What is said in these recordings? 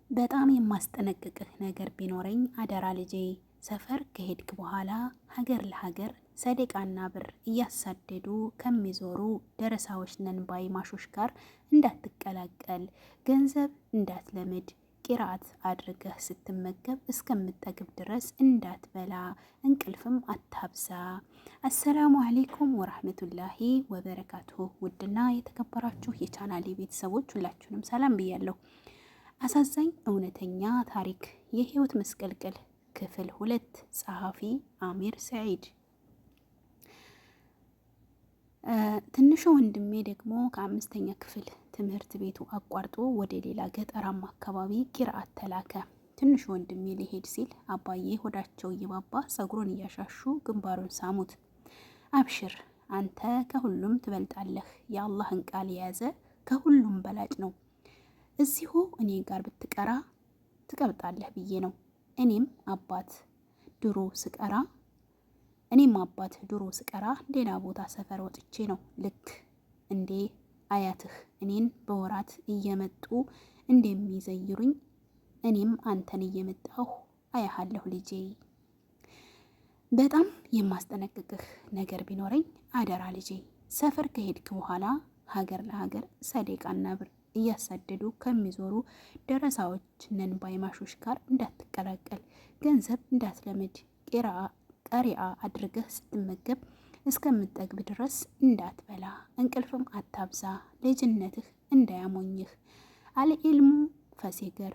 በጣም የማስጠነቅቅህ ነገር ቢኖረኝ አደራ ልጄ፣ ሰፈር ከሄድክ በኋላ ሀገር ለሀገር ሰደቃና ብር እያሳደዱ ከሚዞሩ ደረሳዎች ነን ባይ ማሾች ጋር እንዳትቀላቀል፣ ገንዘብ እንዳትለምድ፣ ቂራአት አድርገህ ስትመገብ እስከምጠግብ ድረስ እንዳትበላ፣ እንቅልፍም አታብዛ። አሰላሙ አሌይኩም ወራህመቱላሂ ወበረካቱሁ። ውድና የተከበራችሁ የቻናሌ ቤተሰቦች ሁላችሁንም ሰላም ብያለሁ። አሳዛኝ እውነተኛ ታሪክ የህይወት መስቀልቅል ክፍል 2 ጸሐፊ አሚር ሰዒድ። ትንሹ ወንድሜ ደግሞ ከ5ኛ ክፍል ትምህርት ቤቱ አቋርጦ ወደ ሌላ ገጠራማ አካባቢ ቂርአት ተላከ። ትንሹ ወንድሜ ሊሄድ ሲል አባዬ ሆዳቸው እየባባ ጸጉሩን እያሻሹ ግንባሩን ሳሙት። አብሽር፣ አንተ ከሁሉም ትበልጣለህ። የአላህን ቃል የያዘ ከሁሉም በላጭ ነው። እዚሁ እኔ ጋር ብትቀራ ትቀብጣለህ ብዬ ነው። እኔም አባት ድሮ ስቀራ ሌላ ቦታ ሰፈር ወጥቼ ነው። ልክ እንዴ አያትህ እኔን በወራት እየመጡ እንደሚዘይሩኝ እኔም አንተን እየመጣሁ አያሃለሁ ልጄ። በጣም የማስጠነቅቅህ ነገር ቢኖረኝ አደራ ልጄ፣ ሰፈር ከሄድክ በኋላ ሀገር ለሀገር ሰደቃና ብር እያሳደዱ ከሚዞሩ ደረሳዎች ነን ባይማሾች ጋር እንዳትቀላቀል፣ ገንዘብ እንዳትለምድ፣ ቀሪአ አድርገህ ስትመገብ እስከምጠግብ ድረስ እንዳትበላ፣ እንቅልፍም አታብዛ፣ ልጅነትህ እንዳያሞኝህ። አልኢልሙ ፈሲገር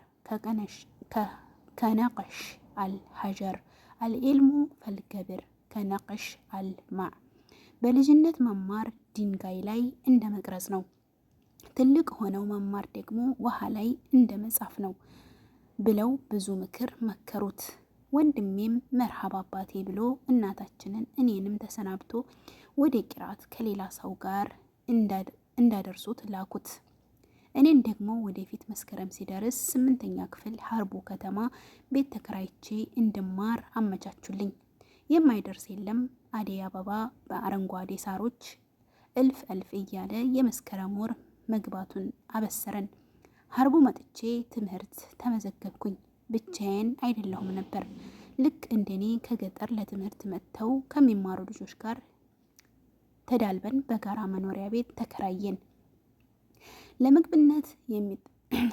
ከነቀሽ አልሀጀር፣ አልኢልሙ ፈልከብር ከነቀሽ አልማዕ። በልጅነት መማር ድንጋይ ላይ እንደ መቅረጽ ነው። ትልቅ ሆነው መማር ደግሞ ውሃ ላይ እንደ መጻፍ ነው ብለው ብዙ ምክር መከሩት። ወንድሜም መርሃባ አባቴ ብሎ እናታችንን እኔንም ተሰናብቶ ወደ ቂርአት ከሌላ ሰው ጋር እንዳደርሱት ላኩት። እኔን ደግሞ ወደፊት መስከረም ሲደርስ 8ኛ ክፍል ሀርቡ ከተማ ቤት ተከራይቼ እንድማር አመቻቹልኝ። የማይደርስ የለም። አደይ አበባ በአረንጓዴ ሳሮች እልፍ እልፍ እያለ የመስከረም ወር መግባቱን አበሰረን። ሀርቡ መጥቼ ትምህርት ተመዘገብኩኝ። ብቻዬን አይደለሁም ነበር። ልክ እንደኔ ከገጠር ለትምህርት መጥተው ከሚማሩ ልጆች ጋር ተዳልበን በጋራ መኖሪያ ቤት ተከራየን።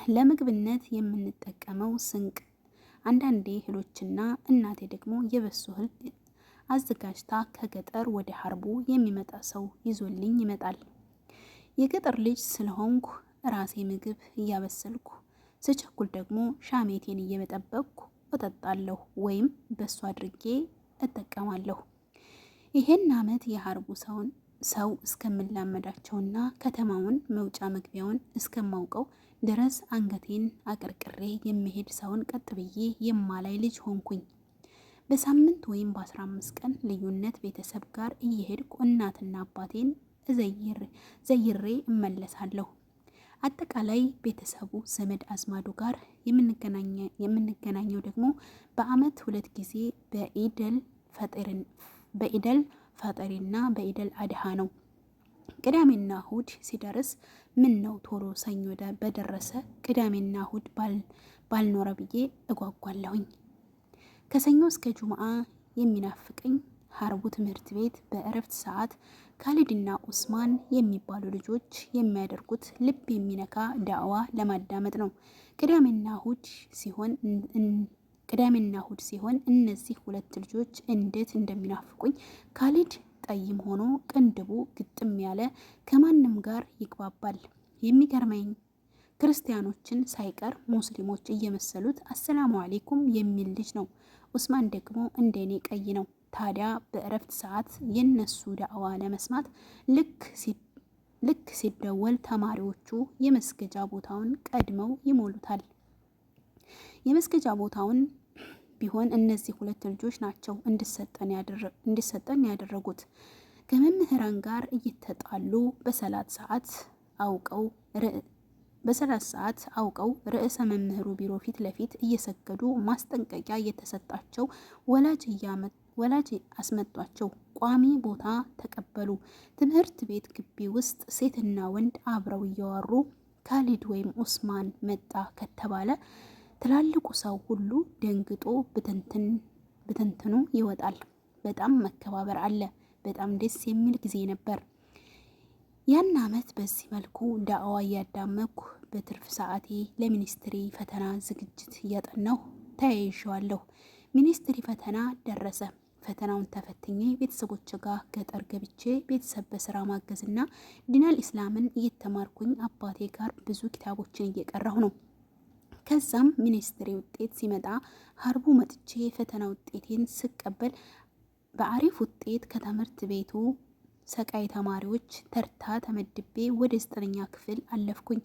ለምግብነት የምንጠቀመው ስንቅ አንዳንዴ እህሎችና እናቴ ደግሞ የበሱ እህል አዘጋጅታ ከገጠር ወደ ሀርቡ የሚመጣ ሰው ይዞልኝ ይመጣል። የገጠር ልጅ ስለሆንኩ ራሴ ምግብ እያበሰልኩ ስቸኩል ደግሞ ሻሜቴን እየበጠበቅኩ እጠጣለሁ ወይም በሱ አድርጌ እጠቀማለሁ። ይሄን አመት የሀርቡ ሰው እስከምላመዳቸውና ከተማውን መውጫ መግቢያውን እስከማውቀው ድረስ አንገቴን አቀርቅሬ የሚሄድ ሰውን ቀጥ ብዬ የማላይ ልጅ ሆንኩኝ። በሳምንት ወይም በ15 ቀን ልዩነት ቤተሰብ ጋር እየሄድኩ እናትና አባቴን ዘይሬ እመለሳለሁ። አጠቃላይ ቤተሰቡ ዘመድ አዝማዱ ጋር የምንገናኘው ደግሞ በአመት 2 ጊዜ በኢደል ፈጠሪና በኢደል አድሃ ነው። ቅዳሜና እሁድ ሲደርስ ምን ነው ቶሎ ሰኞ በደረሰ ቅዳሜና እሁድ ባልኖረ ብዬ እጓጓለሁኝ። ከሰኞ እስከ ጁምአ የሚናፍቀኝ ሀርቡ ትምህርት ቤት በእረፍት ሰዓት ካሊድና ኡስማን የሚባሉ ልጆች የሚያደርጉት ልብ የሚነካ ዳዕዋ ለማዳመጥ ነው። ቅዳሜና እሁድ ሲሆን እነዚህ 2 ልጆች እንዴት እንደሚናፍቁኝ። ካሊድ ጠይም ሆኖ ቅንድቡ ግጥም ያለ ከማንም ጋር ይግባባል። የሚገርመኝ ክርስቲያኖችን ሳይቀር ሙስሊሞች እየመሰሉት አሰላሙ አሌይኩም የሚል ልጅ ነው። ኡስማን ደግሞ እንደኔ ቀይ ነው። ታዲያ በእረፍት ሰዓት የነሱ ዳዕዋ ለመስማት ልክ ሲደወል ተማሪዎቹ የመስገጃ ቦታውን ቀድመው ይሞሉታል። የመስገጃ ቦታውን ቢሆን እነዚህ 2 ልጆች ናቸው እንዲሰጠን ያደረጉት። ከመምህራን ጋር እየተጣሉ በሰላት ሰዓት አውቀው ርዕሰ መምህሩ ቢሮ ፊት ለፊት እየሰገዱ ማስጠንቀቂያ እየተሰጣቸው ወላጅ አስመጧቸው። ቋሚ ቦታ ተቀበሉ። ትምህርት ቤት ግቢ ውስጥ ሴትና ወንድ አብረው እያወሩ ካሊድ ወይም ኡስማን መጣ ከተባለ ትላልቁ ሰው ሁሉ ደንግጦ ብትንትኑ ይወጣል። በጣም መከባበር አለ። በጣም ደስ የሚል ጊዜ ነበር። ያን አመት በዚህ መልኩ ዳዕዋ እያዳመኩ በትርፍ ሰዓቴ ለሚኒስትሪ ፈተና ዝግጅት እያጠናሁ ተያይዤዋለሁ። ሚኒስትሪ ፈተና ደረሰ። ፈተናውን ተፈትኜ ቤተሰቦች ጋር ገጠር ገብቼ ቤተሰብ በስራ ማገዝና ዲነል ኢስላምን እየተማርኩኝ አባቴ ጋር ብዙ ኪታቦችን እየቀራሁ ነው። ከዛም ሚኒስትሪ ውጤት ሲመጣ ሀርቡ መጥቼ ፈተና ውጤቴን ስቀበል በአሪፍ ውጤት ከትምህርት ቤቱ ሰቃይ ተማሪዎች ተርታ ተመድቤ ወደ 9ኛ ክፍል አለፍኩኝ።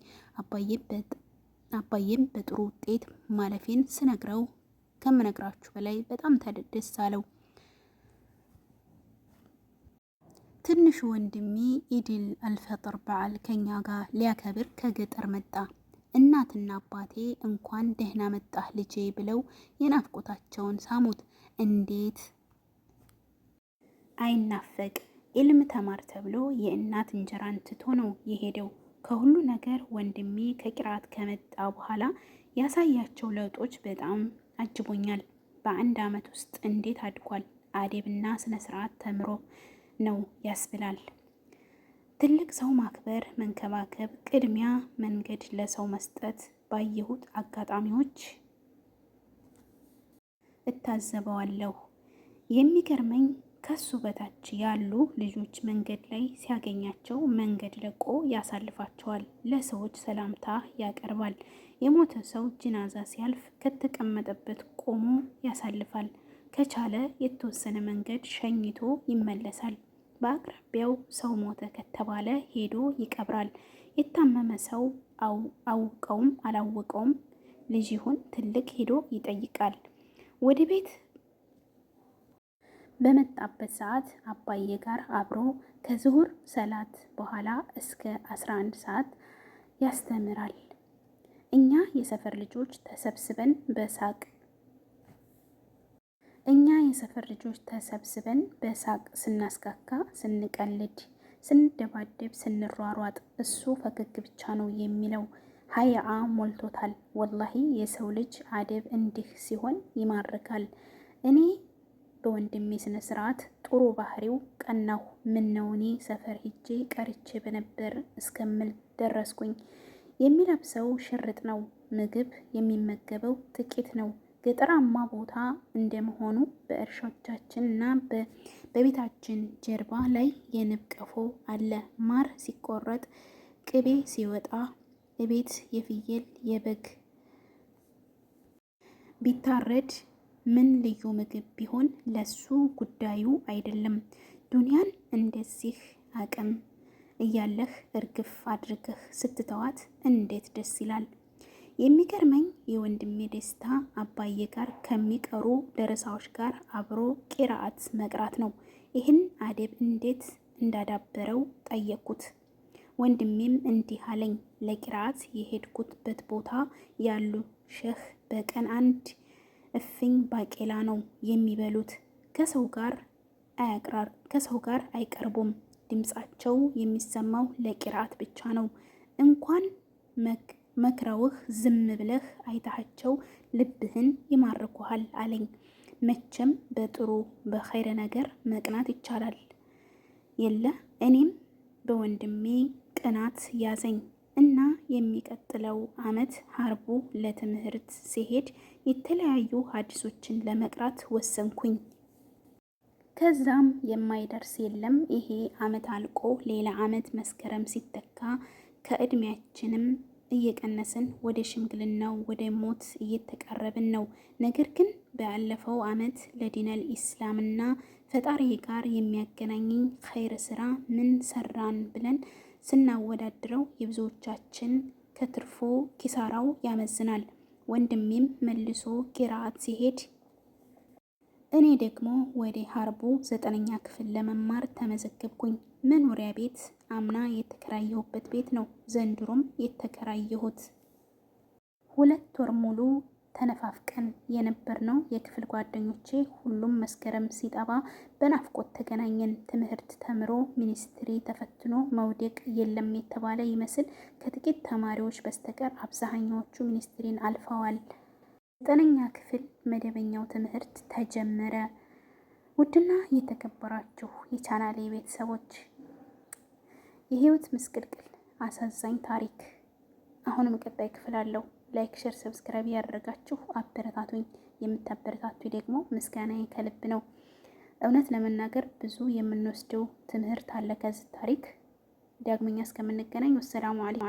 አባዬም በጥሩ ውጤት ማለፌን ስነግረው ከምነግራችሁ በላይ በጣም ደስ አለው። ትንሹ ወንድሜ ኢድል አልፈጥር በዓል ከኛ ጋር ሊያከብር ከገጠር መጣ። እናትና አባቴ እንኳን ደህና መጣህ ልጄ ብለው የናፍቆታቸውን ሳሙት። እንዴት አይናፈቅ! ኢልም ተማር ተብሎ የእናት እንጀራን ትቶ ነው የሄደው። ከሁሉ ነገር ወንድሜ ከቂራት ከመጣ በኋላ ያሳያቸው ለውጦች በጣም አጅቦኛል። በአንድ አመት ውስጥ እንዴት አድጓል! አደብና ስነ ስርዓት ተምሮ ነው ያስብላል። ትልቅ ሰው ማክበር፣ መንከባከብ፣ ቅድሚያ መንገድ ለሰው መስጠት ባየሁት አጋጣሚዎች እታዘበዋለሁ። የሚገርመኝ ከሱ በታች ያሉ ልጆች መንገድ ላይ ሲያገኛቸው መንገድ ለቆ ያሳልፋቸዋል። ለሰዎች ሰላምታ ያቀርባል። የሞተ ሰው ጅናዛ ሲያልፍ ከተቀመጠበት ቆሞ ያሳልፋል። ከቻለ የተወሰነ መንገድ ሸኝቶ ይመለሳል። በአቅራቢያው ሰው ሞተ ከተባለ ሄዶ ይቀብራል። የታመመ ሰው አውቀውም አላወቀውም ልጅ ይሁን ትልቅ ሄዶ ይጠይቃል። ወደ ቤት በመጣበት ሰዓት አባዬ ጋር አብሮ ከዝሁር ሰላት በኋላ እስከ 11 ሰዓት ያስተምራል። እኛ የሰፈር ልጆች ተሰብስበን በሳቅ ስናስካካ፣ ስንቀልድ፣ ስንደባደብ፣ ስንሯሯጥ እሱ ፈገግ ብቻ ነው የሚለው። ሀይአ ሞልቶታል። ወላሂ የሰው ልጅ አደብ እንዲህ ሲሆን ይማርካል። እኔ በወንድሜ ስነ ስርዓት ጥሩ ባህሪው ቀናሁ። ምነው እኔ ሰፈር ሂጄ ቀርቼ በነበር እስከምል ደረስኩኝ። የሚለብሰው ሽርጥ ነው። ምግብ የሚመገበው ጥቂት ነው። ገጠራማ ቦታ እንደመሆኑ በእርሻዎቻችን እና በቤታችን ጀርባ ላይ የንብ ቀፎ አለ። ማር ሲቆረጥ፣ ቅቤ ሲወጣ፣ እቤት የፍየል የበግ ቢታረድ ምን ልዩ ምግብ ቢሆን ለሱ ጉዳዩ አይደለም። ዱንያን እንደዚህ አቅም እያለህ እርግፍ አድርገህ ስትተዋት እንዴት ደስ ይላል። የሚገርመኝ የወንድሜ ደስታ አባዬ ጋር ከሚቀሩ ደረሳዎች ጋር አብሮ ቂራአት መቅራት ነው። ይህን አደብ እንዴት እንዳዳበረው ጠየቅኩት። ወንድሜም እንዲህ አለኝ። ለቂራአት የሄድኩበት ቦታ ያሉ ሼህ በቀን አንድ እፍኝ ባቄላ ነው የሚበሉት። ከሰው ጋር አይቀርቡም። ድምፃቸው የሚሰማው ለቂራአት ብቻ ነው። እንኳን መክረውህ ዝም ብለህ አይታቸው ልብህን ይማርኩሃል አለኝ። መቼም በጥሩ በኸይረ ነገር መቅናት ይቻላል የለ። እኔም በወንድሜ ቅናት ያዘኝ እና የሚቀጥለው አመት ሀርቡ ለትምህርት ሲሄድ የተለያዩ ሀዲሶችን ለመቅራት ወሰንኩኝ። ከዛም የማይደርስ የለም። ይሄ አመት አልቆ ሌላ አመት መስከረም ሲተካ ከእድሜያችንም እየቀነስን ወደ ሽምግልናው ወደ ሞት እየተቃረብን ነው። ነገር ግን ባለፈው አመት ለዲነል ኢስላምና ፈጣሪ ጋር የሚያገናኘኝ ኸይር ስራ ምን ሰራን ብለን ስናወዳድረው የብዙዎቻችን ከትርፉ ኪሳራው ያመዝናል። ወንድሜም መልሶ ቂራአት ሲሄድ እኔ ደግሞ ወደ ሀርቡ 9ኛ ክፍል ለመማር ተመዘገብኩኝ። መኖሪያ ቤት አምና የተከራየሁበት ቤት ነው ዘንድሮም የተከራየሁት። 2 ወር ሙሉ ተነፋፍቀን የነበርነው የክፍል ጓደኞቼ ሁሉም መስከረም ሲጠባ በናፍቆት ተገናኘን። ትምህርት ተምሮ ሚኒስትሪ ተፈትኖ መውደቅ የለም የተባለ ይመስል ከጥቂት ተማሪዎች በስተቀር አብዛኛዎቹ ሚኒስትሪን አልፈዋል። 9ኛ ክፍል መደበኛው ትምህርት ተጀመረ። ውድና የተከበራችሁ የቻናሌ ቤተሰቦች የህይወት ምስቅልቅል አሳዛኝ ታሪክ አሁንም ቀጣይ ክፍል አለው። ላይክ፣ ሼር፣ ሰብስክራይብ ያደረጋችሁ አበረታቱኝ። የምታበረታቱኝ ደግሞ ምስጋናዬ ከልብ ነው። እውነት ለመናገር ብዙ የምንወስደው ትምህርት አለ ከዚህ ታሪክ። ዳግመኛ እስከምንገናኝ ወሰላሙ አለይኩም።